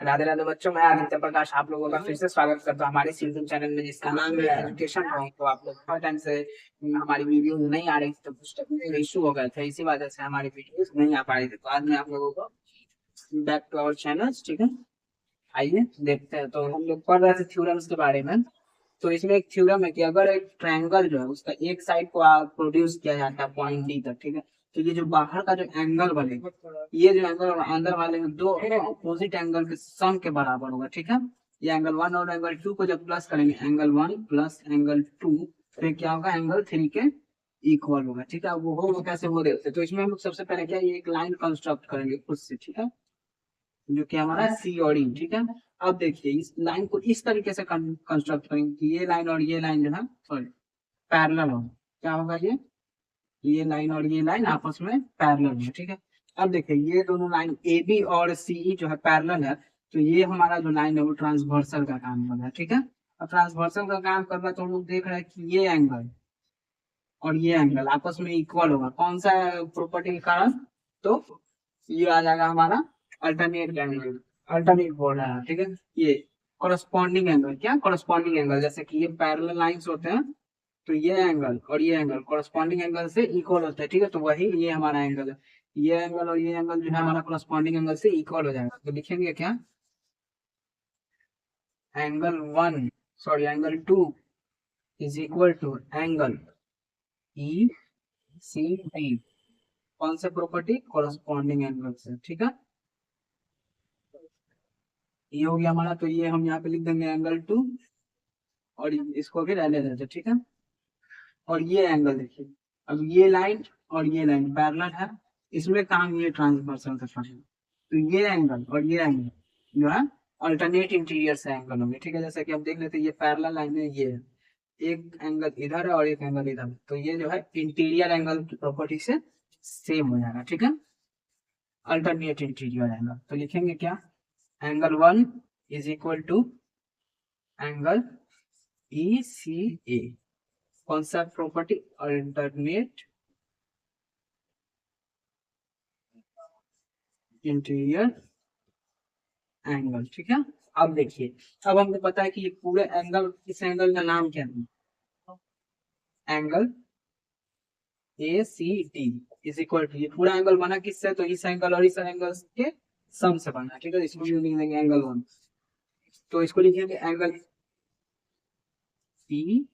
राधे राधे बच्चों, मैं आदित्य प्रकाश आप लोगों का फिर से स्वागत करता हूँ हमारे यूट्यूब चैनल में जिसका नाम है एजुकेशन पॉइंट। तो आप लोग बहुत टाइम से हमारी वीडियो नहीं आ रही थी, तो कुछ टेक्निकल इशू हो गए थे, इसी वजह से हमारी वीडियोस नहीं आ पा रही थी। तो आज मैं आप लोगों को बैक टू आवर चैनल, ठीक है, आइए देखते हैं। तो हम लोग पढ़ रहे थे थ्योरम्स के बारे में। तो इसमें एक थ्योरम है कि अगर एक ट्रायंगल जो है उसका एक साइड को प्रोड्यूस किया जाता है पॉइंट डी तक, ठीक है, तो ये जो बाहर का जो एंगल बनेगा, ये जो एंगल और अंदर वाले में दो अपोजिट एंगल के सम के बराबर होगा, ठीक है। ये एंगल वन और एंगल टू को जब प्लस करेंगे, angle one plus angle two, फिर क्या होगा, एंगल थ्री के इक्वल होगा, ठीक है। वो होगा कैसे, वो देखते हैं। तो इसमें हम लोग सबसे पहले क्या, ये एक लाइन कंस्ट्रक्ट करेंगे खुद से, ठीक है, जो कि हमारा सी और ई, ठीक है। अब देखिए इस लाइन को इस तरीके से कंस्ट्रक्ट करेंगे कि ये लाइन और ये लाइन जो है, सॉरी, पैरेलल हो। क्या होगा, ये लाइन और ये लाइन आपस में पैरेलल है, ठीक है। अब देखिए ये दोनों लाइन ए बी और सी ई जो है पैरेलल है, तो ये हमारा जो लाइन है वो ट्रांसवर्सल का काम कर रहा है, ठीक है। अब ट्रांसवर्सल का काम कर रहा है तो हम लोग देख रहे हैं कि ये एंगल और ये एंगल आपस में इक्वल होगा, कौन सा प्रॉपर्टी के कारण, तो ये आ जाएगा हमारा अल्टरनेट एंगल, अल्टरनेट बोल रहा है, ठीक है। ये कोरस्पॉन्डिंग एंगल, क्या कोरस्पॉन्डिंग एंगल, जैसे कि ये पैरेलल लाइंस होते हैं, तो ये एंगल और ये एंगल कोरस्पॉन्डिंग एंगल से इक्वल होता है, ठीक है। तो वही ये हमारा एंगल है, ये एंगल और ये एंगल जो है हमारा कोरस्पॉन्डिंग एंगल से इक्वल हो जाएगा। तो लिखेंगे क्या, angle one, sorry angle two is equal to angle E C D, कौन से प्रॉपर्टी, कोरस्पॉन्डिंग एंगल से, ठीक है। ये हो गया हमारा, तो ये हम यहाँ पे लिख देंगे एंगल टू, और इसको भी रहने देते, ठीक है। और ये एंगल देखिए, अब ये लाइन और ये लाइन पैरेलल है, इसमें काम ये ट्रांसवर्सल का काम है। तो ये एंगल और ये एंगल जो है अल्टरनेट इंटीरियर से एंगल होंगे, ठीक है। जैसे कि हम देख लेते हैं, ये पैरेलल लाइन है, ये है, एक एंगल इधर है और एक एंगल इधर है, तो ये जो है इंटीरियर एंगल की प्रॉपर्टी से सेम हो जाएगा, ठीक है, अल्टरनेट इंटीरियर एंगल। तो लिखेंगे क्या, angle one is equal to angle E C A, कौन सा प्रॉपर्टी, अल्टरनेट इंटीरियर एंगल, ठीक है। अब देखिए, अब हमको पता है कि ये पूरे एंगल, इस एंगल का नाम क्या है, angle A C D is equal to, ये पूरा एंगल बना किससे, तो इस एंगल और इस एंगल के सम से बना, ठीक है। इसको भी लिख देंगे एंगल वन, तो इसको लिखेंगे angle E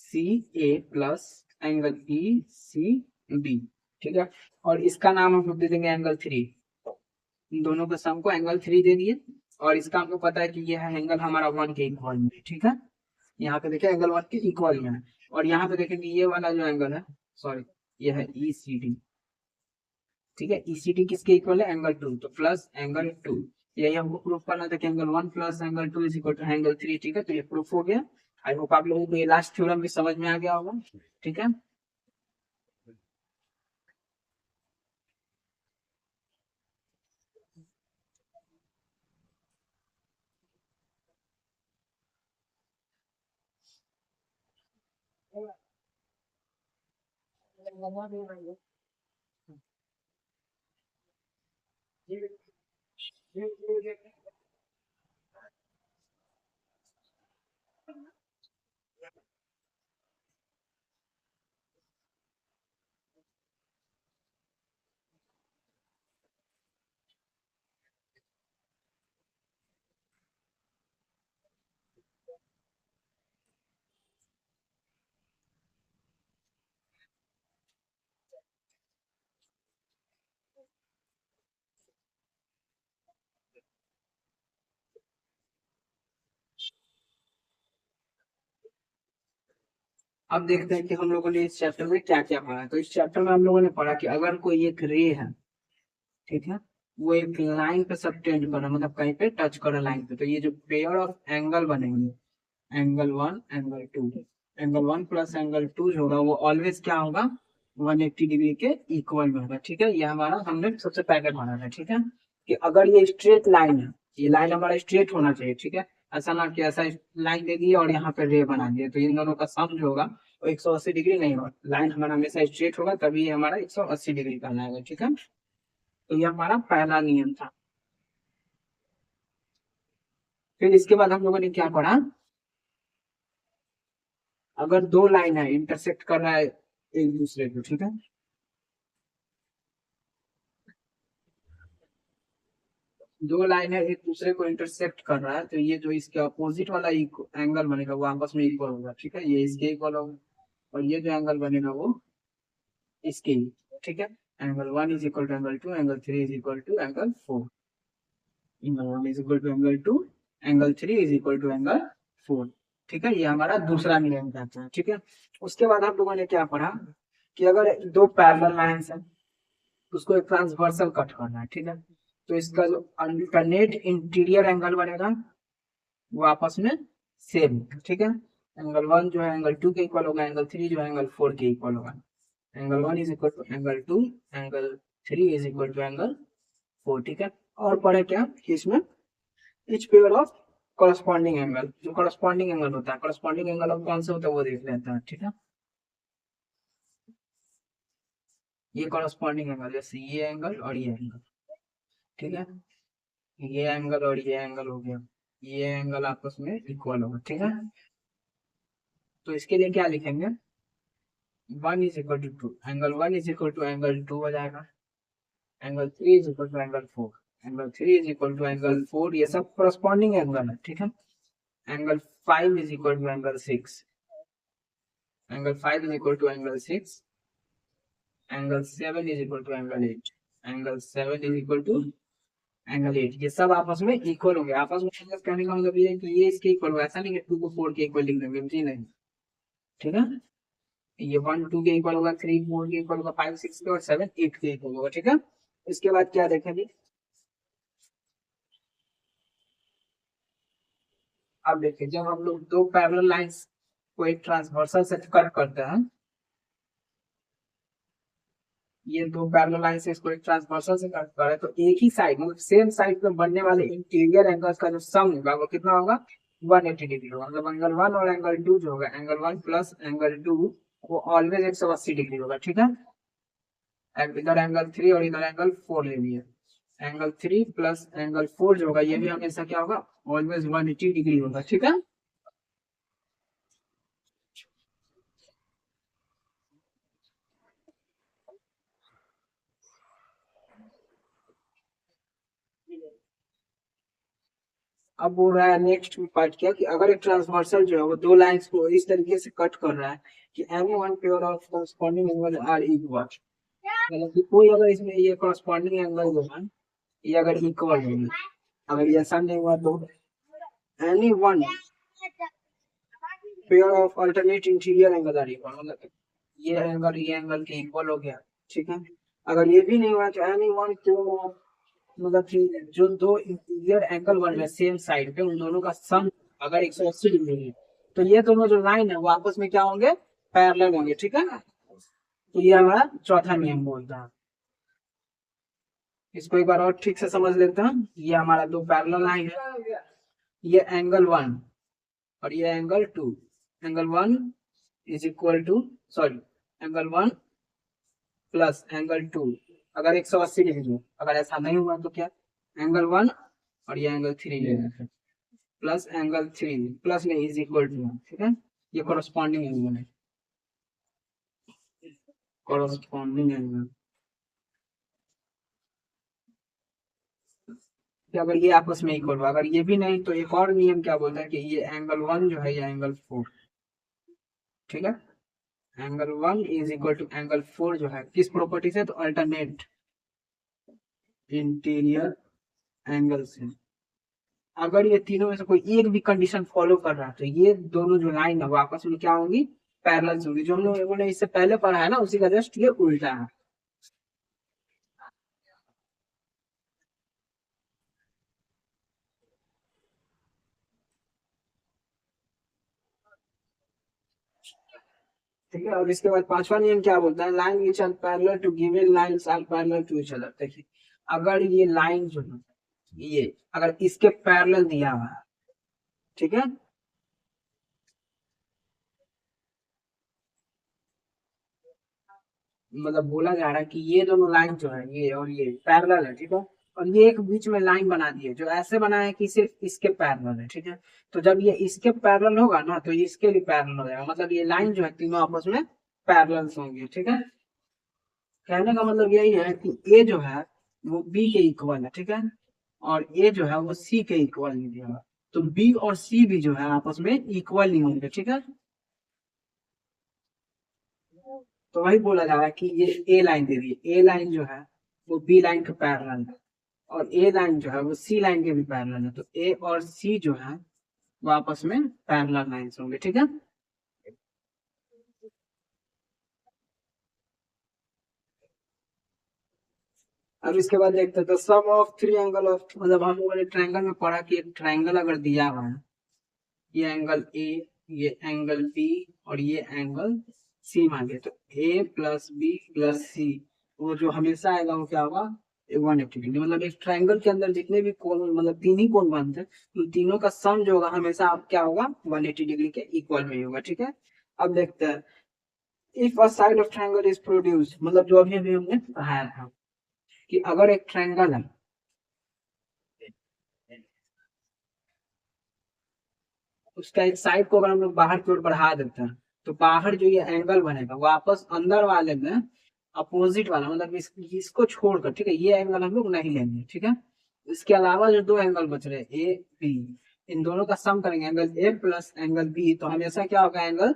C A plus angle E C D, ठीक है। और इसका नाम हम लोग दे देंगे एंगल थ्री, इन दोनों के सम को एंगल थ्री दे दिए। और इसका हमको पता है कि ये है एंगल हमारा वन के इक्वल में, ठीक है। यहाँ पे देखिए एंगल वन के इक्वल में है, और यहाँ पे देखेंगे ये वाला जो एंगल है, सॉरी, ये है ई सी डी, ठीक है। ई सी डी किसके इक्वल है, एंगल टू, तो प्लस एंगल टू, यही हमको प्रूफ करना था कि angle one plus angle two is equal to angle three, ठीक है। तो ये प्रूफ हो गया। आई होप आप लोगों को ये लास्ट थ्योरम भी समझ में आ गया होगा, ठीक है। अब देखते हैं कि हम लोगों ने इस चैप्टर में क्या क्या पढ़ा है। तो इस चैप्टर में हम लोगों ने पढ़ा कि अगर कोई एक रे है, ठीक है, वो एक लाइन पे सबटेंड कर रहा है, मतलब कहीं पे टच कर रहा है लाइन पे, तो ये जो पेयर ऑफ एंगल बनेंगे, angle one angle two, angle one plus angle two जो होगा वो ऑलवेज क्या होगा, 180 डिग्री के इक्वल में होगा, ठीक है। ये हमारा हमने सबसे पहले पढ़ा था, ठीक है, कि अगर ये स्ट्रेट लाइन है, ये लाइन हमारा स्ट्रेट होना चाहिए, ठीक है। ऐसा ना कि ऐसा लाइन दे दिए और यहाँ पे रे बना दिए, तो इन दोनों का सम जो होगा वो 180 डिग्री नहीं होगा, लाइन हमारा हमेशा स्ट्रेट होगा, तभी ये हमारा 180 डिग्री का आएगा, ठीक है। तो ये हमारा पहला नियम था। फिर इसके बाद हम लोगों ने क्या पढ़ा, अगर दो लाइन है इंटरसेक्ट कर रहा है एक दूसरे को, ठीक है, दो लाइन है एक दूसरे को इंटरसेक्ट कर रहा है, तो ये जो इसके अपोजिट वाला एंगल बनेगा वो आपस में इक्वल होगा, ठीक है, ये इसके इक्वल होगा, और ये जो एंगल बनेगा वो इसके, ठीक है। Angle one is equal to angle two, angle three is equal to angle four, angle one is equal to angle two, angle three is equal to angle four, ठीक है, ये हमारा दूसरा नियम कहता है, ठीक है। उसके बाद आप लोगों ने क्या पढ़ा कि अगर दो पैरेलल लाइंस है उसको एक ट्रांसवर्सल कट करना है, ठीक है, तो इसका जो अल्टरनेट इंटीरियर एंगल बनेगा वो आपस में सेम, ठीक है। एंगल वन जो है एंगल टू के इक्वल होगा, एंगल थ्री जो है एंगल फोर के इक्वल होगा, angle one is equal to angle two, angle three is equal to angle four, ठीक है। और पढ़े क्या कि इसमें each pair of corresponding angle, जो कॉरस्पॉन्डिंग एंगल होता है, कॉरस्पॉन्डिंग एंगल अब कौन सा होता है वो देख लेते हैं, ठीक है। ये कॉरस्पॉन्डिंग एंगल जैसे ये एंगल और ये एंगल, ठीक है, ये एंगल और ये एंगल हो गया, ये एंगल आपस में इक्वल होगा, ठीक है। तो इसके लिए क्या लिखेंगे, one is equal to two, angle one is equal to angle two हो जाएगा, angle three is equal to angle four, angle three is equal to angle four, ये सब कॉरस्पॉन्डिंग एंगल है, ठीक है। Angle five is equal to angle six, angle five is equal to angle six, angle seven is equal to angle eight, angle seven is equal to angle eight, ये सब आपस में equal होंगे, आपस में कहने का मतलब ये है कि ये इसके इक्वल होगा, ऐसा नहीं कि टू को फोर के इक्वल लिख देंगे जी, नहीं, ठीक है। ये वन टू के इक्वल होगा, थ्री फोर के इक्वल होगा, फाइव सिक्स के और सेवन एट के इक्वल होगा, ठीक है। इसके बाद क्या देखेंगे, अब देखिए जब हम लोग दो पैरेलल लाइंस को एक ट्रांसवर्सल से कट करते हैं, ये दो पैरेलल लाइन से इसको एक ट्रांसवर्सल से कट करें तो एक ही साइड मतलब सेम साइड पे बनने वाले इंटीरियर एंगल्स का जो सम होगा वो कितना होगा, 180 डिग्री होगा, मतलब एंगल वन और एंगल टू जो होगा, angle one plus angle two वो ऑलवेज 180 डिग्री होगा, ठीक है। इधर एंगल थ्री और इधर एंगल फोर ले लिए, angle three plus angle four जो होगा ये भी हमेशा क्या होगा, ऑलवेज 180 डिग्री होगा, ठीक है। अब बोल रहा है नेक्स्ट पार्ट क्या कि अगर एक ट्रांसवर्सल जो है वो दो लाइंस को इस तरीके से कट कर रहा है कि any one pair of corresponding angle are equal, मतलब कि कोई अगर इसमें ये कॉरस्पॉन्डिंग एंगल जो है ये अगर इक्वल होगी, अगर ये ऐसा नहीं हुआ तो any one pair of alternate interior angle are equal, मतलब ये एंगल के इक्वल हो गया, ठीक है। अगर ये भी नहीं हुआ तो एनी वन पेयर ऑफ, मतलब कि जो दो इंटीरियर एंगल बन रहे सेम साइड पे उन दोनों का सम अगर 180 डिग्री है तो ये दोनों जो लाइन है वो आपस में क्या होंगे, पैरेलल होंगे, ठीक है। तो ये हमारा चौथा नियम बोलता है। इसको एक बार और ठीक से समझ लेते हैं, ये हमारा दो पैरेलल लाइन है, ये एंगल वन और ये angle two, angle one is equal to, sorry, angle one plus angle two अगर 180 डिग्री हो, अगर ऐसा नहीं हुआ तो क्या, एंगल वन और ये एंगल थ्री लेना है प्लस एंगल थ्री प्लस में इज इक्वल टू, ठीक है, ये कॉरस्पॉन्डिंग एंगल है, कॉरस्पॉन्डिंग एंगल कि अगर ये आपस में इक्वल हुआ, अगर ये भी नहीं तो एक और नियम क्या बोलता है कि ये एंगल वन जो है ये एंगल फोर, ठीक है, angle one is equal to angle four जो है किस प्रॉपर्टी से, तो अल्टरनेट इंटीरियर एंगल से, अगर ये तीनों में से कोई एक भी कंडीशन फॉलो कर रहा है तो ये दोनों जो लाइन है वो आपस में क्या होंगी, पैरेलल होंगी, जो हम लोगों ने इससे पहले पढ़ा है ना उसी का जस्ट ये उल्टा है। ठीक है, और इसके बाद पांचवा नियम क्या बोलता है, line which are parallel to given lines are parallel to each other, देखिए अगर ये लाइन जो है ये अगर इसके पैरेलल दिया हुआ है, ठीक है, मतलब बोला जा रहा है कि ये दोनों लाइन जो है ये और ये पैरेलल है, ठीक है, और ये एक बीच में लाइन बना दी है जो ऐसे बना है कि सिर्फ इसके पैरेलल है, ठीक है। तो जब ये इसके पैरेलल होगा ना तो इसके भी पैरेलल हो जाएगा, मतलब ये लाइन जो है तीनों आपस में पैरेलल होंगे, ठीक है। कहने का मतलब यही है कि ए जो है वो बी के इक्वल है, ठीक है, और ए जो है वो सी के इक्वल नहीं दिया, तो बी और सी भी जो है आपस में इक्वल नहीं होंगे, ठीक है। तो वही बोला जा रहा है कि ये ए लाइन दे दी, ए लाइन जो है वो बी लाइन के पैरेलल है, और ए लाइन जो है वो सी लाइन के भी पैरेलल है, तो ए और सी जो है वो आपस में पैरेलल लाइंस होंगे, ठीक है। अब इसके बाद देखते हैं तो सम ऑफ थ्री एंगल ऑफ, मतलब हम लोगों ने ट्रायंगल में पढ़ा कि एक ट्रायंगल अगर दिया हुआ है, ये एंगल ए, ये एंगल बी और ये एंगल सी मांगे, तो ए प्लस बी प्लस सी वो जो हमेशा आएगा वो क्या होगा, 180 डिग्री। मतलब एक ट्रायंगल के अंदर जितने भी कोण, मतलब तीन ही कोण बनते हैं, तो तीनों का सम जो होगा हमेशा आप क्या होगा 180 डिग्री के इक्वल में ही होगा, ठीक है। अब देखते हैं if a side of triangle is produce, मतलब जो अभी अभी हमने पढ़ाया था कि अगर एक ट्रायंगल है, उसका एक साइड को अगर हम लोग बाहर की ओर बढ़ा देते हैं, तो बाहर जो ये एंगल बनेगा वापस अंदर वाले में अपोजिट वाला, मतलब इसको छोड़कर, ठीक है, ये एंगल हम लोग नहीं लेंगे, ठीक है। इसके अलावा जो दो एंगल बच रहे ए बी, इन दोनों का सम करेंगे angle A plus angle B, तो हमेशा क्या होगा एंगल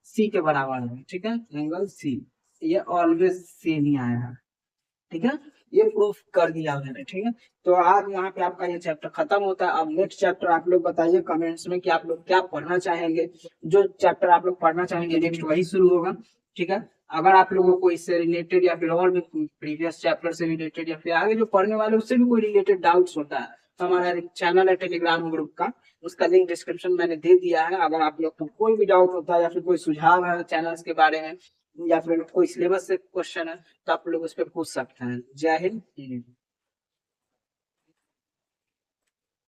सी के बराबर होगा, ठीक है, एंगल सी, ये ऑलवेज सेम ही आया है, ठीक है। ये प्रूफ कर दिया मैंने, ठीक है। तो आज यहाँ पे आपका ये चैप्टर खत्म होता है। अब नेक्स्ट चैप्टर आप लोग बताइए कमेंट्स में कि आप लोग क्या पढ़ना चाहेंगे, जो चैप्टर आप लोग पढ़ना चाहेंगे नेक्स्ट वही शुरू होगा, ठीक है। अगर आप लोगों को इससे रिलेटेड या फिर और भी प्रीवियस चैप्टर से रिलेटेड या फिर आगे जो पढ़ने वाले उससे भी कोई रिलेटेड डाउट्स होता है, तो हमारा चैनल है टेलीग्राम ग्रुप का, उसका लिंक डिस्क्रिप्शन मैंने दे दिया है। अगर आप लोग को कोई भी डाउट होता है या फिर कोई सुझाव है चैनल्स के बारे में या फिर कोई सिलेबस से क्वेश्चन है, तो आप लोग उस पर पूछ सकते हैं। जय हिंद।